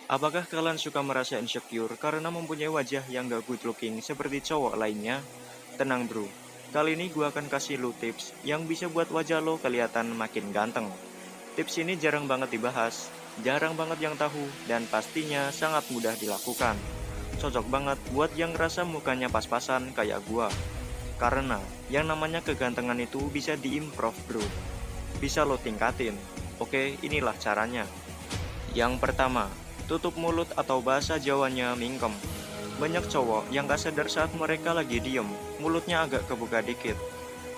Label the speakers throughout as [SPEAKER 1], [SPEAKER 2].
[SPEAKER 1] Apakah kalian suka merasa insecure karena mempunyai wajah yang gak good looking seperti cowok lainnya? Tenang bro, kali ini gue akan kasih lo tips yang bisa buat wajah lo kelihatan makin ganteng. Tips ini jarang banget dibahas, jarang banget yang tahu, dan pastinya sangat mudah dilakukan. Cocok banget buat yang ngerasa mukanya pas-pasan kayak gua. Karena yang namanya kegantengan itu bisa diimprove bro, bisa lo tingkatin. Oke, inilah caranya. Yang pertama, tutup mulut atau bahasa Jawanya mingkem. Banyak cowok yang gak sadar saat mereka lagi diem, mulutnya agak kebuka dikit.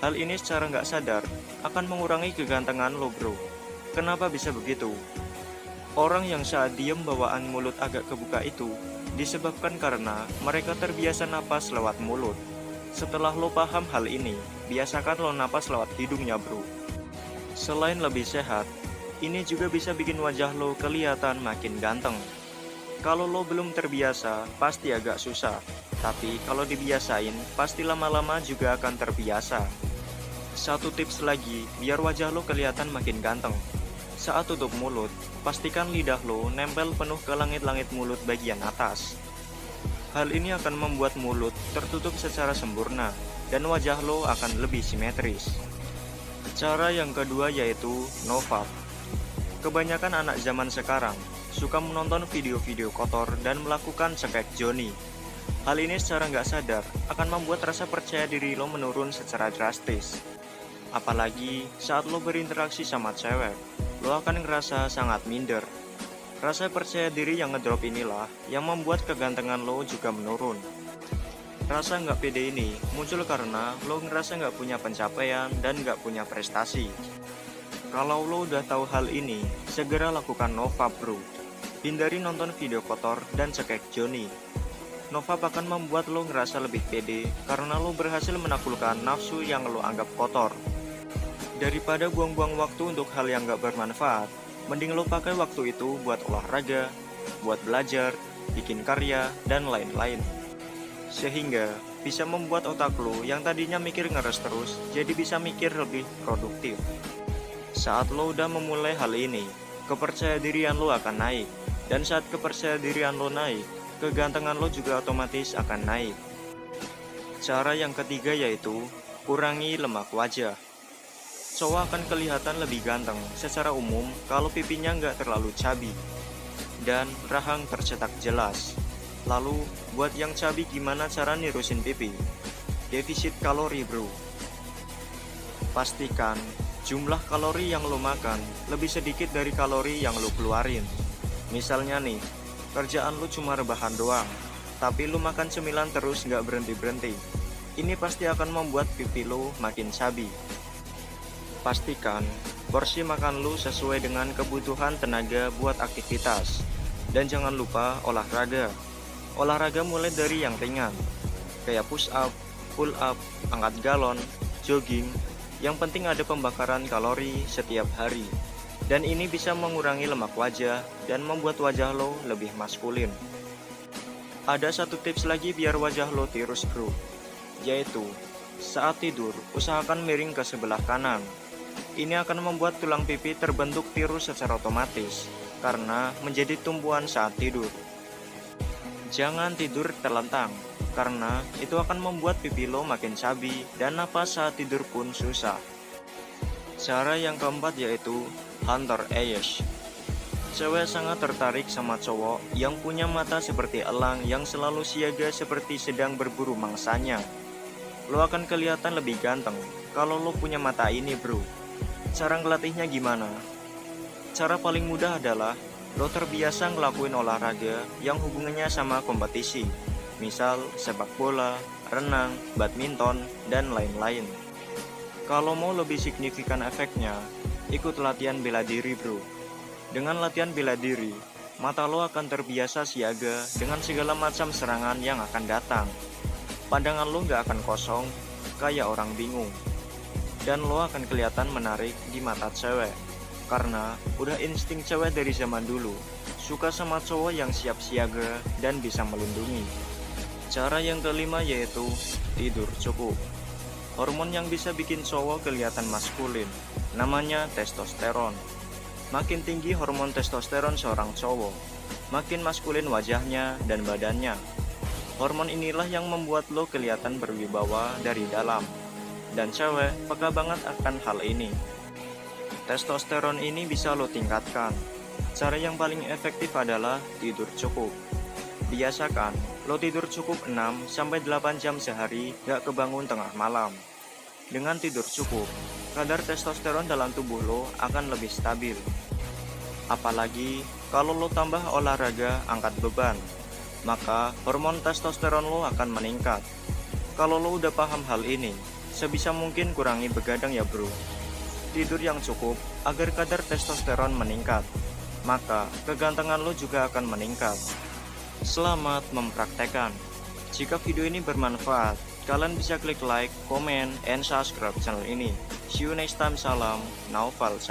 [SPEAKER 1] Hal ini secara gak sadar akan mengurangi kegantengan lo bro. Kenapa bisa begitu? Orang yang saat diem bawaan mulut agak kebuka itu disebabkan karena mereka terbiasa napas lewat mulut. Setelah lo paham hal ini, biasakan lo napas lewat hidungnya bro. Selain lebih sehat, ini juga bisa bikin wajah lo kelihatan makin ganteng. Kalau lo belum terbiasa, pasti agak susah. Tapi kalau dibiasain, pasti lama-lama juga akan terbiasa. Satu tips lagi, biar wajah lo kelihatan makin ganteng. Saat tutup mulut, pastikan lidah lo nempel penuh ke langit-langit mulut bagian atas. Hal ini akan membuat mulut tertutup secara sempurna, dan wajah lo akan lebih simetris. Cara yang kedua yaitu nofap. Kebanyakan anak zaman sekarang suka menonton video-video kotor dan melakukan cekek Joni. Hal ini secara nggak sadar akan membuat rasa percaya diri lo menurun secara drastis. Apalagi saat lo berinteraksi sama cewek, lo akan ngerasa sangat minder. Rasa percaya diri yang ngedrop inilah yang membuat kegantengan lo juga menurun. Rasa nggak pede ini muncul karena lo ngerasa nggak punya pencapaian dan nggak punya prestasi. Kalau lo udah tahu hal ini, segera lakukan nofap bro. Hindari nonton video kotor dan cekek Joni. Nofap akan membuat lo ngerasa lebih pede karena lo berhasil menaklukkan nafsu yang lo anggap kotor. Daripada buang-buang waktu untuk hal yang gak bermanfaat, mending lo pakai waktu itu buat olahraga, buat belajar, bikin karya, dan lain-lain. Sehingga bisa membuat otak lo yang tadinya mikir ngeres terus, jadi bisa mikir lebih produktif. Saat lo udah memulai hal ini, kepercayaan lo akan naik. Dan saat kepercayaan lo naik, kegantengan lo juga otomatis akan naik. Cara yang ketiga yaitu kurangi lemak wajah. Cowok akan kelihatan lebih ganteng secara umum kalau pipinya nggak terlalu cabi dan rahang tercetak jelas. Lalu, buat yang cabi gimana cara nirusin pipi? Defisit kalori bro. Pastikan jumlah kalori yang lo makan lebih sedikit dari kalori yang lo keluarin. Misalnya nih, kerjaan lo cuma rebahan doang, tapi lo makan cemilan terus nggak berhenti-berhenti. Ini pasti akan membuat pipi lo makin cabi. Pastikan porsi makan lu sesuai dengan kebutuhan tenaga buat aktivitas. Dan jangan lupa olahraga. Olahraga mulai dari yang ringan, kayak push up, pull up, angkat galon, jogging. Yang penting ada pembakaran kalori setiap hari. Dan ini bisa mengurangi lemak wajah dan membuat wajah lo lebih maskulin. Ada satu tips lagi biar wajah lo tirus bro, yaitu saat tidur usahakan miring ke sebelah kanan. Ini akan membuat tulang pipi terbentuk tirus secara otomatis karena menjadi tumpuan saat tidur. Jangan tidur terlentang karena itu akan membuat pipi lo makin cabi dan napas saat tidur pun susah. Cara yang keempat yaitu hunter eyes. Cewek sangat tertarik sama cowok yang punya mata seperti elang yang selalu siaga seperti sedang berburu mangsanya. Lo akan kelihatan lebih ganteng kalau lo punya mata ini bro. Cara ngelatihnya gimana? Cara paling mudah adalah lo terbiasa ngelakuin olahraga yang hubungannya sama kompetisi. Misal sepak bola, renang, badminton, dan lain-lain. Kalau mau lebih signifikan efeknya, ikut latihan bela diri bro. Dengan latihan bela diri, mata lo akan terbiasa siaga dengan segala macam serangan yang akan datang. Pandangan lo gak akan kosong, kayak orang bingung. Dan lo akan kelihatan menarik di mata cewek. Karena udah insting cewek dari zaman dulu, suka sama cowok yang siap siaga dan bisa melindungi. Cara yang kelima yaitu tidur cukup. Hormon yang bisa bikin cowok kelihatan maskulin, namanya testosteron. Makin tinggi hormon testosteron seorang cowok, makin maskulin wajahnya dan badannya. Hormon inilah yang membuat lo kelihatan berwibawa dari dalam. Dan cewek peka banget akan hal ini. Testosteron ini bisa lo tingkatkan. Cara yang paling efektif adalah tidur cukup. Biasakan lo tidur cukup 6-8 jam sehari, gak kebangun tengah malam. Dengan tidur cukup, kadar testosteron dalam tubuh lo akan lebih stabil. Apalagi kalau lo tambah olahraga angkat beban, maka hormon testosteron lo akan meningkat. Kalau lo udah paham hal ini, sebisa mungkin kurangi begadang ya bro. Tidur yang cukup agar kadar testosteron meningkat, maka kegantengan lo juga akan meningkat. Selamat mempraktekkan. Jika video ini bermanfaat, kalian bisa klik like, comment, and subscribe channel ini. See you next time. Salam Naufal Chan.